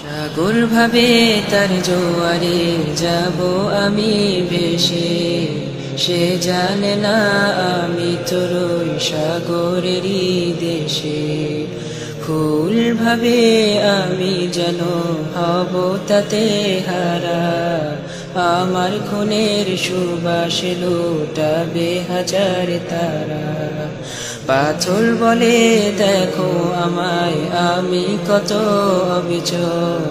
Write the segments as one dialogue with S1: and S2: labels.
S1: সাগর ভাবে তার জোয়ারে যাব আমি ভেসে, সে জানে না আমি তোর ওই সাগরেরই দেশে। ফুল ভাবে আমি যেন হব তাতে হারা, আমার খুনের সুবাসে লুটাবে হাজার তারা। পাথর বলে দেখো আমায় আমি কত অবিচল,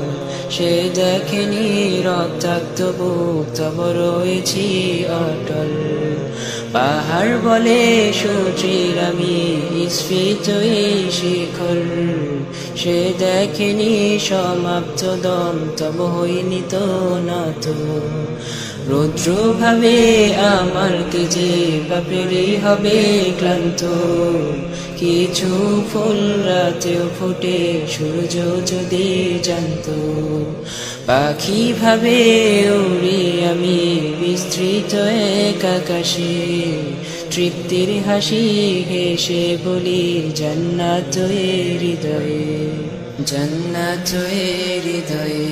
S1: সে দেখেনি রক্তাক্ত বুক তব রয়েছি অটল। পাহাড় বলে সূর্যের আমি স্ফীত এই শিখর, সে দেখেনি সমাপ্ত দম তব হইনি তো নত। রৌদ্র ভাবে আমার তেজে বাপেরই হবে ক্লান্ত, কিছু ফুল রাতেও ফোটে সূর্য যদি জানত। পাখি ভাবে উড়ি আমি বিস্তৃত এক আকাশে, তৃপ্তির হাসি হেসে বলি জান্নাত হৃদয়ে, জান্নাত হৃদয়ে,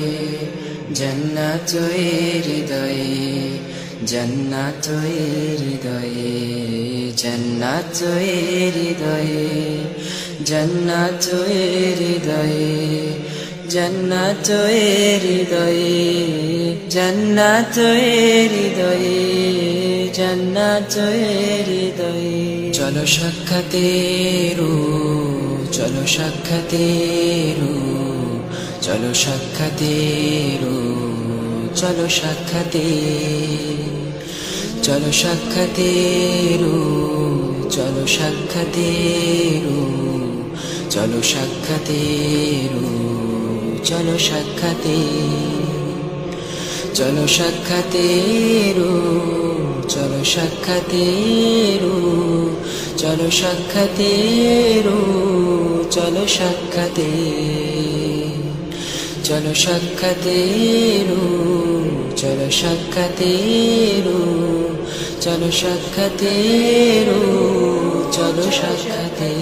S1: জান্নাত হৃদয়ে, জান্নাত হৃদয়ে, জান্নাত হৃদয়ে, জান্নাত হৃদয়ে, জান্নাত হৃদয়ে, জান্নাত হৃদয়ে, জান্নাত হৃদয়ে। চলো সাক্ষাতে রু, চলো সাক্ষাতে রু, চলো সাক্ষাতে রু, চলো সাক্ষাতে, চলো সাক্ষাতে রু, চলো সাক্ষাতে রু, চলো সাক্ষাতে রু, চলো সাক্ষাতে, চলো সাক্ষাতে রু, চলো সাক্ষাতে রু, চলো সাক্ষাতে রু, চলো সাক্ষাতে, চলো সাক্ষাতে রু, চলো সাক্ষাতে রু, চলো সাক্ষাতে রু, চলো সাক্ষাতে।